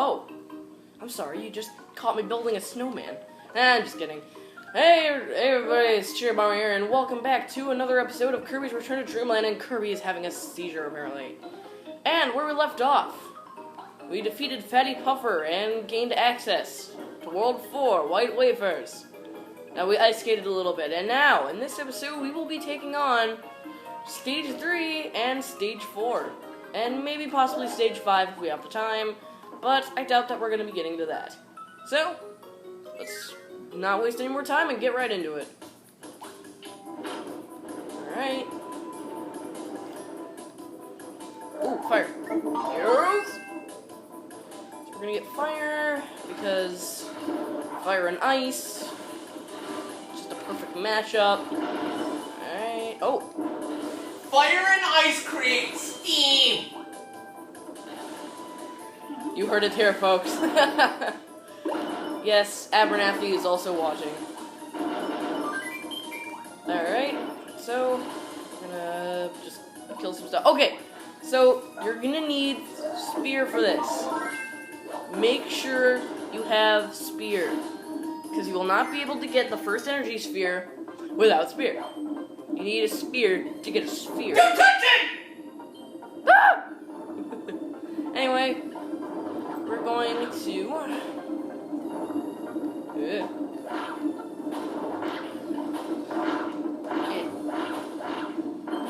Oh, I'm sorry, you just caught me building a snowman. I'm just kidding. Hey everybody, it's Kirby here, and welcome back to another episode of Kirby's Return to Dreamland, and Kirby is having a seizure, apparently. And where we left off, we defeated Fatty Puffer and gained access to World 4, White Wafers. Now, we ice skated a little bit, and now, in this episode, we will be taking on Stage 3 and Stage 4. And maybe possibly Stage 5 if we have the time, but I doubt that we're going to be getting to that. So, let's not waste any more time and get right into it. Alright. Ooh, fire. Arrows! So we're going to get fire, because fire and ice. Just a perfect matchup. Alright. Oh! Fire and ice create steam! You heard it here, folks. Yes, Abernathy is also watching. Alright, so we're gonna just kill some stuff. Okay, so you're gonna need spear for this. Make sure you have spear, because you will not be able to get the first energy sphere without spear. You need a spear to get a sphere. Don't touch it! Ah! Anyway, we're going to...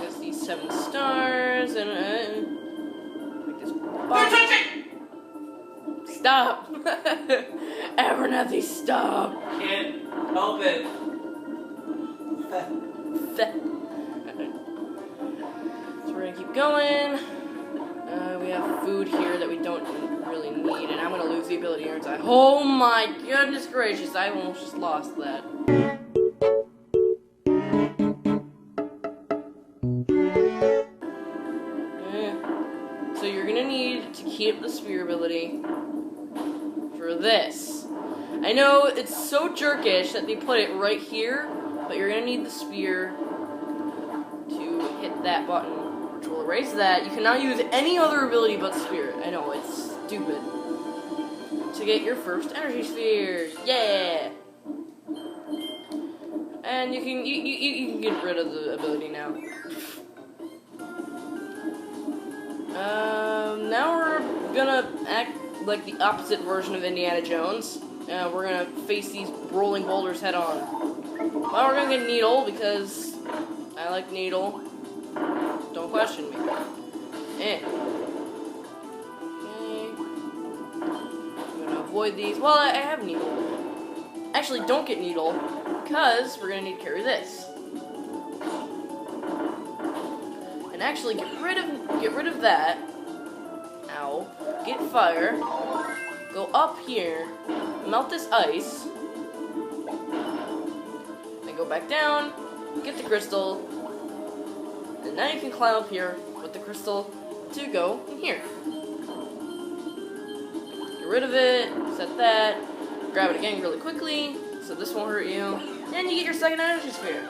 There's these 7 stars, and make this Don't touch it! Stop! Abernathy, stop! Can't help it. So we're gonna keep going. We have food here that we don't really need, and I'm gonna lose the ability, aren't I? Oh my goodness gracious, I almost just lost that. So you're gonna need to keep the spear ability for this. I know it's so jerkish that they put it right here, but you're gonna need the spear to hit that button, which will erase that. You cannot use any other ability but spear. I know, it's stupid. To get your first energy sphere. Yeah! And you can get rid of the ability now. Now we're gonna act like the opposite version of Indiana Jones. We're gonna face these rolling boulders head on. Well, we're gonna get Needle because I like Needle. Don't question me. Okay. I'm gonna avoid these. Well, I have Needle. Actually, don't get Needle because we're gonna need to carry this. And actually, get rid of that. Ow. Get fire. Go up here. Melt this ice. Then go back down. Get the crystal. And now you can climb up here with the crystal to go in here. Get rid of it. Set that. Grab it again really quickly, so this won't hurt you. And you get your second energy sphere.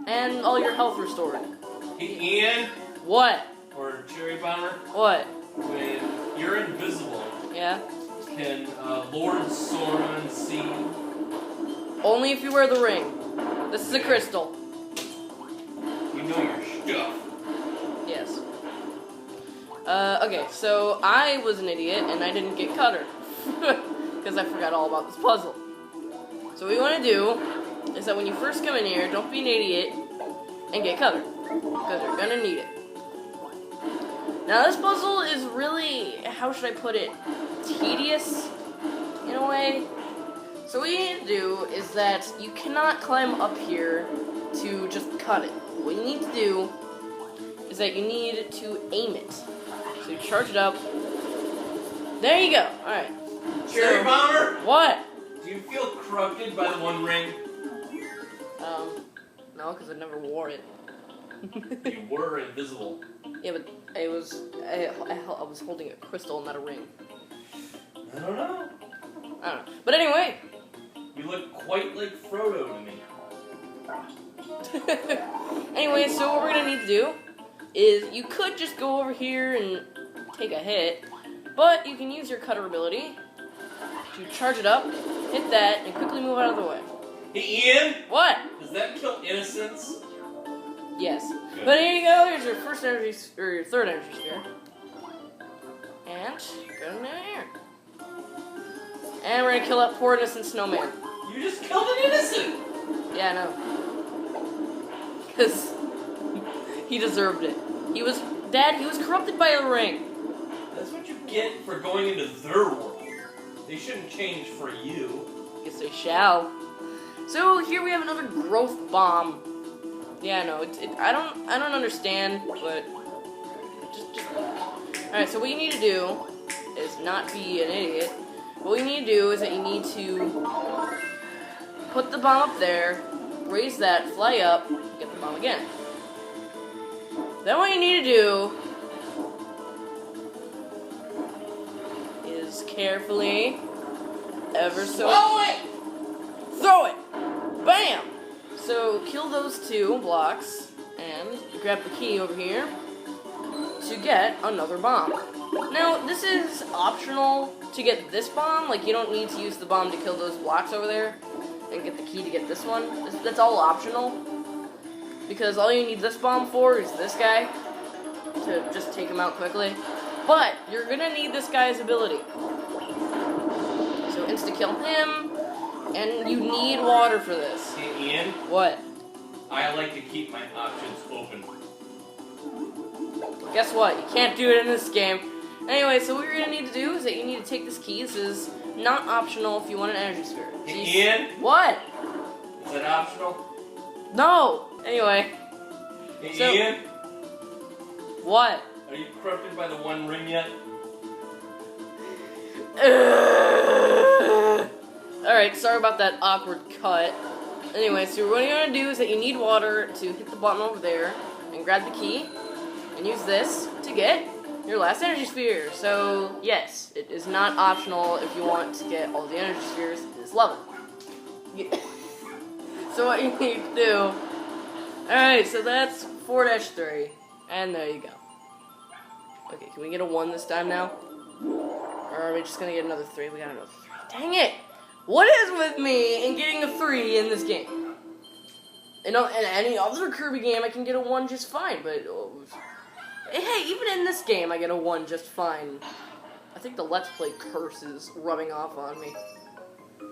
And all your health restored. Hey, Ian? What? Or Cherry Bomber? What? When you're invisible, Yeah? can Lord Sauron see you? Only if you wear the ring. This is a crystal. You know your stuff. Yes. Okay, so I was an idiot and I didn't get Cutter. Because I forgot all about this puzzle. So what you want to do is that when you first come in here, don't be an idiot and get Cutter. Because you're going to need it. Now this puzzle is really, how should I put it, tedious in a way. So what you need to do is that you cannot climb up here to just cut it. What you need to do is that you need to aim it. So you charge it up. There you go. Alright. Cherry Bomber? What? Do you feel corrupted by the One Ring? No, because I never wore it. You were invisible. Yeah, but I was holding a crystal, not a ring. I don't know. I don't know. But anyway. You look quite like Frodo to me. Anyway, so what we're gonna need to do is you could just go over here and take a hit, But you can use your cutter ability to charge it up, hit that, and quickly move out of the way. Hey, Ian? What? Does that kill innocence? Yes. Good. But here you go. Here's your first energy, or your third energy sphere. And go down here. And we're gonna kill that poor innocent snowman. You just killed an innocent! Yeah, I know. Because he deserved it. Dad, he was corrupted by a ring. That's what you get for going into their world. They shouldn't change for you. Guess they shall. So here we have another growth bomb. Yeah, no, I don't understand, but just. All right, so what you need to do is not be an idiot. What you need to do is that you need to put the bomb up there, raise that, fly up, get the bomb again. Then what you need to do is carefully, ever so... Throw it! Bam! So kill those two blocks, and grab the key over here to get another bomb. Now, this is optional to get this bomb. Like, you don't need to use the bomb to kill those blocks over there and get the key to get this one. That's all optional. Because all you need this bomb for is this guy to just take him out quickly. But you're gonna need this guy's ability. So insta-kill him, and you need water for this. Hey, Ian? What? I like to keep my options open. Guess what? You can't do it in this game. Anyway, so what you're gonna need to do is that you need to take this key. This is not optional if you want an energy sphere. Hey, Ian? What? Is that optional? No! Anyway. Hey, So- Ian? What? Are you corrupted by the One Ring yet? Alright, sorry about that awkward cut. Anyway, so what you're gonna do is that you need water to hit the button over there and grab the key and use this to get your last energy sphere. So, yes, it is not optional if you want to get all the energy spheres in this level. So what you need to do... Alright, so that's 4-3, and there you go. Okay, can we get a 1 this time now? Or are we just gonna get another 3? We got another 3. Dang it! What is with me in getting a 3 in this game? In any other Kirby game, I can get a 1 just fine, but... hey, even in this game, I get a 1 just fine. I think the Let's Play curse is rubbing off on me.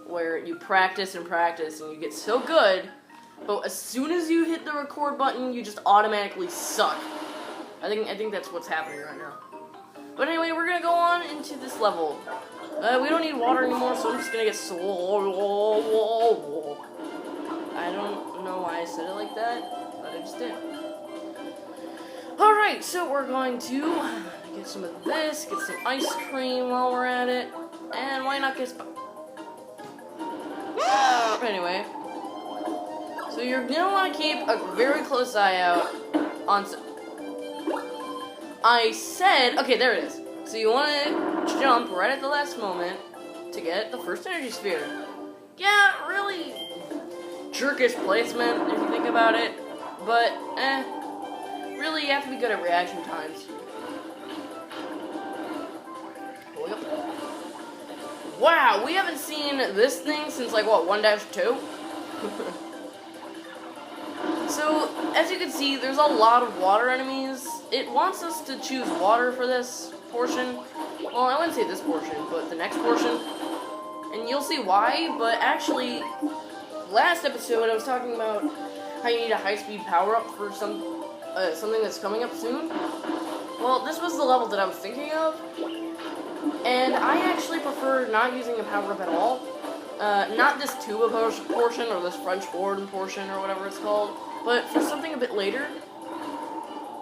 Where you practice and practice, and you get so good, but as soon as you hit the record button, you just automatically suck. I think that's what's happening right now. But anyway, we're gonna go on into this level. We don't need water anymore, so I'm just gonna get slow. I don't know why I said it like that, but I just did. Alright, so we're going to get some of this, get some ice cream while we're at it, and why not get anyway, so you're gonna want to keep a very close eye out on I said, okay, there it is. So you want to jump right at the last moment to get the first energy sphere. Yeah, really jerkish placement if you think about it, but really you have to be good at reaction times. Wow, we haven't seen this thing since like what, 1-2? So, as you can see, there's a lot of water enemies. It wants us to choose water for this portion. Well, I wouldn't say this portion, but the next portion. And you'll see why, but actually, last episode I was talking about how you need a high-speed power-up for something that's coming up soon. Well, this was the level that I was thinking of. And I actually prefer not using a power-up at all. Not this tuba portion or this French horn portion or whatever it's called, but for something a bit later.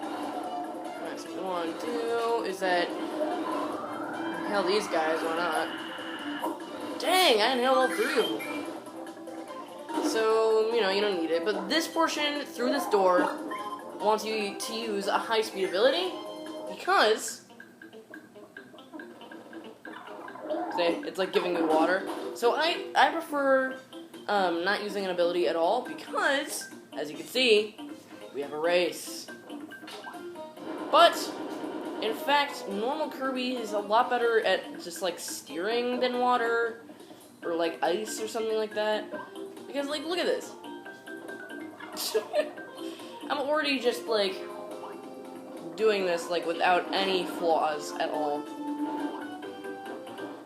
Alright, so what we want to do is that inhale these guys, why not? Dang, I inhaled all 3 of them. So, you know, you don't need it. But this portion, through this door, wants you to use a high-speed ability, because... it's like giving me water. So I prefer not using an ability at all because, as you can see, we have a race. But In fact, normal Kirby is a lot better at just, like, steering than water, or, like, ice or something like that. Because, like, look at this. I'm already just, like, doing this, like, without any flaws at all.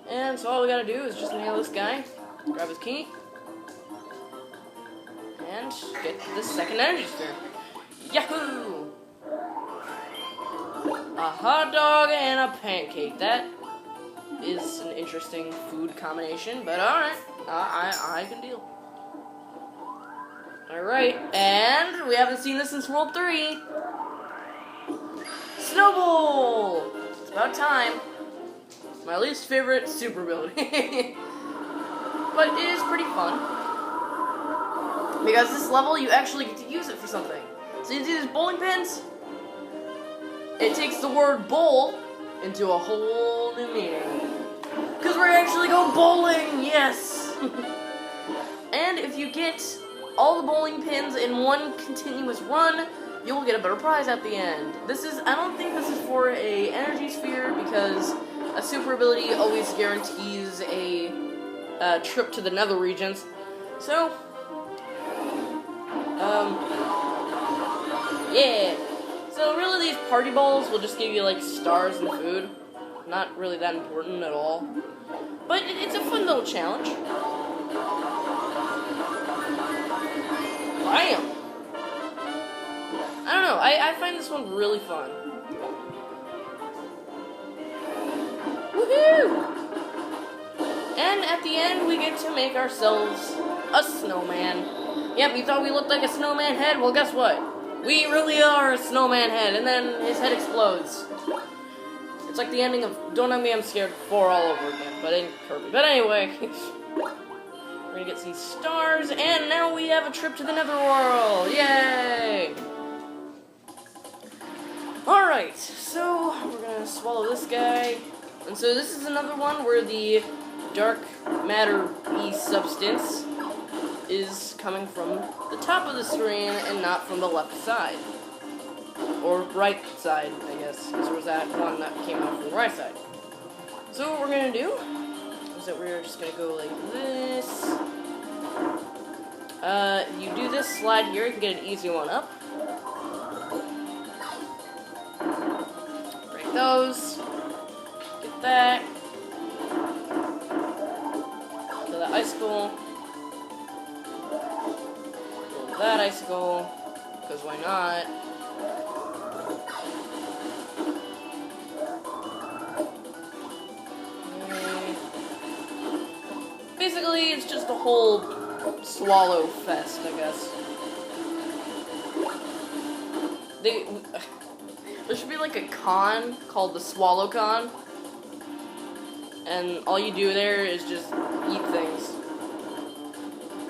And so all we gotta do is just nail this guy, grab his key, and get the second energy sphere. Yahoo! A hot dog and a pancake. That is an interesting food combination, but alright. I can deal. Alright, and we haven't seen this since World 3. Snowball! It's about time. My least favorite super ability. But it is pretty fun. Because this level, you actually get to use it for something. So you see these bowling pins? It takes the word bowl into a whole new meaning. Because we're actually going bowling! Yes! And if you get all the bowling pins in one continuous run, you will get a better prize at the end. I don't think this is for a energy sphere, because a super ability always guarantees a trip to the nether regions. So, yeah. So really these party balls will just give you like stars and food. Not really that important at all. But it's a fun little challenge. Bam! I don't know, I find this one really fun. Woohoo! And at the end, we get to make ourselves a snowman. Yep, you thought we looked like a snowman head? Well, guess what? We really are a snowman head, and then his head explodes. It's like the ending of Don't Hug Me, I'm Scared 4 all over again, but in Kirby. But anyway, we're gonna get some stars, and now we have a trip to the netherworld! Yay! Alright, so we're gonna swallow this guy. And so this is another one where the dark matter-y substance is coming from the top of the screen and not from the left side. Or right side, I guess, because there was that one that came out from the right side. So what we're going to do is that we're just going to go like this. You do this slide here, you can get an easy one up. Break those. Get that. To the icicle. Roll that icicle. Because why not? Okay. Basically, it's just a whole swallow fest, I guess. There should be like a con called the Swallow Con. And all you do there is just eat things.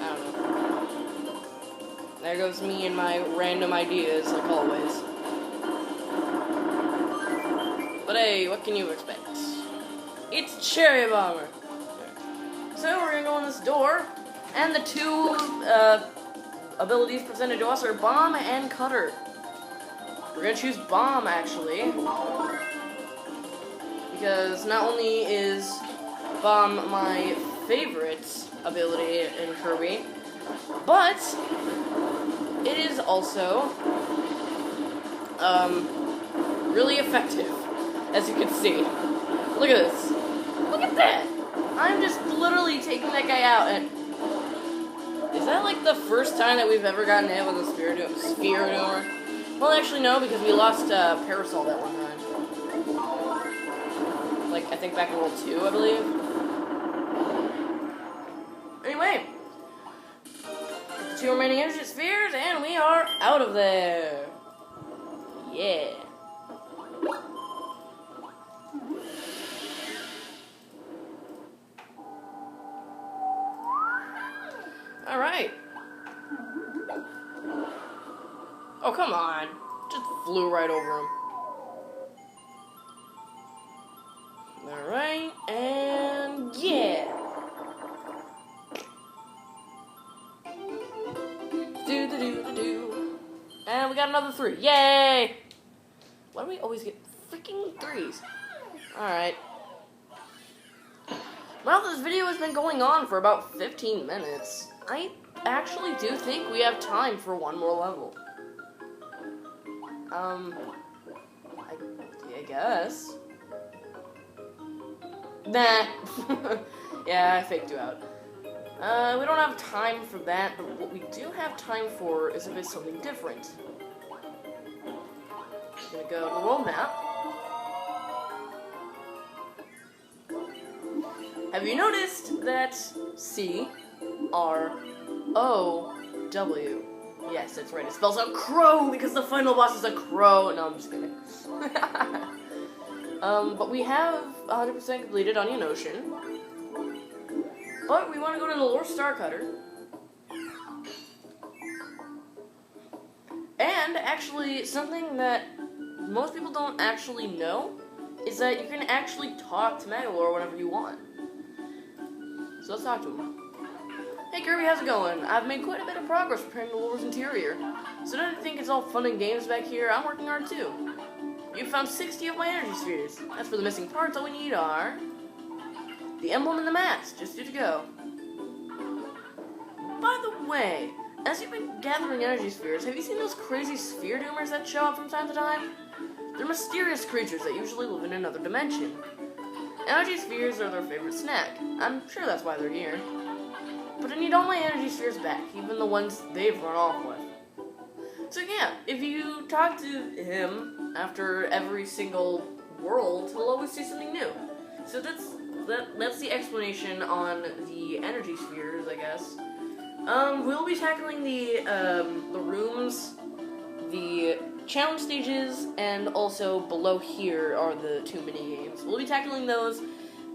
I don't know. There goes me and my random ideas, like always. But hey, what can you expect? It's Cherry Bomber! So we're gonna go in this door, and the two abilities presented to us are Bomb and Cutter. We're gonna choose Bomb, actually. Because not only is Bomb my favorite ability in Kirby, but it is also really effective, as you can see. Look at this. Look at that! I'm just literally taking that guy out, and is that like the first time that we've ever gotten hit with a sphere door? Well, actually no, because we lost Parasol that one time. Like, I think back in World 2, I believe. Anyway, the 2 remaining energy spheres, and we are out of there. Yeah. Alright. Oh, come on. Just flew right over him. Alright, and yeah. Do. And we got another 3. Yay! Why do we always get freaking freaking 3s. Alright. Well, this video has been going on for about 15 minutes. I actually do think we have time for one more level. I guess. Nah. Yeah, I faked you out. We don't have time for that, but what we do have time for is a bit something different. I'm gonna go to the world map. Have you noticed that C-R-O-W? Yes, that's right. It spells out crow because the final boss is a crow. No, I'm just kidding. But we have 100% completed Onion Ocean. But we want to go to the Lore Star Cutter. And actually, something that most people don't actually know is that you can actually talk to Megalore whenever you want. So let's talk to him. Hey Kirby, how's it going? I've made quite a bit of progress preparing the Lore's interior. So don't think it's all fun and games back here. I'm working hard too. You've found 60 of my energy spheres. As for the missing parts, all we need are the emblem and the mask, just two to go. By the way, as you've been gathering energy spheres, have you seen those crazy sphere doomers that show up from time to time? They're mysterious creatures that usually live in another dimension. Energy spheres are their favorite snack. I'm sure that's why they're here. But I need all my energy spheres back, even the ones they've run off with. So yeah, if you talk to him after every single world, he'll always say something new. So that's the explanation on the energy spheres, I guess. We'll be tackling the rooms, the challenge stages, and also below here are the 2 mini games. We'll be tackling those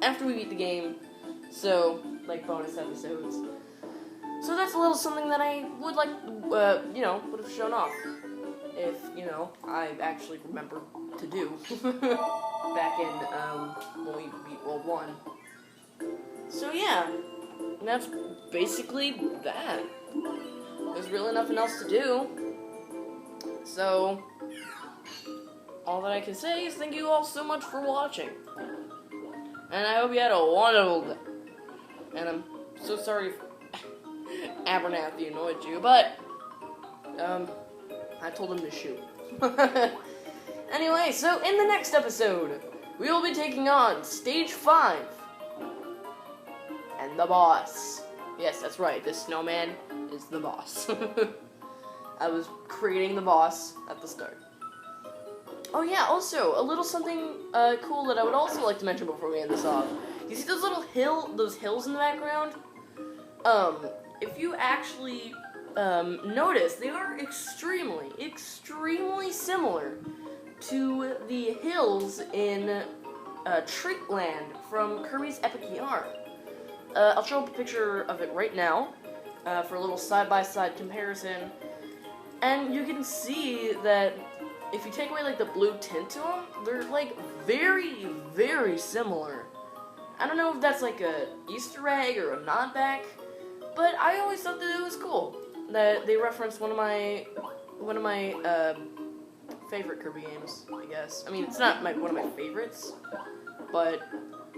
after we beat the game, so like bonus episodes. So that's a little something that I would like, would have shown off if I actually remembered to do back in when we beat World 1. So yeah, that's basically that. There's really nothing else to do. So, all that I can say is thank you all so much for watching. And I hope you had a wonderful day. And I'm so sorry if Abernathy annoyed you, but, I told him to shoot. Anyway, so in the next episode, we will be taking on Stage 5. And the boss. Yes, that's right, this snowman is the boss. I was creating the boss at the start. Oh yeah, also, a little something cool that I would also like to mention before we end this off. You see those little hills in the background? If you actually notice, they are extremely, extremely similar to the hills in Dreamland from Kirby's Epic Yarn. I'll show up a picture of it right now for a little side-by-side comparison. And you can see that if you take away like the blue tint to them, they're like very, very similar. I don't know if that's like a Easter egg or a nod back, but I always thought that it was cool that they referenced one of my favorite Kirby games, I guess. I mean, it's not one of my favorites, but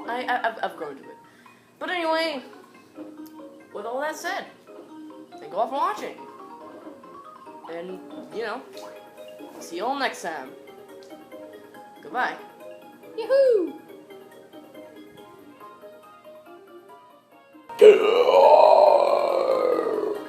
I've grown to it. But anyway, with all that said, thank you all for watching. And, see you all next time. Goodbye. Yahoo!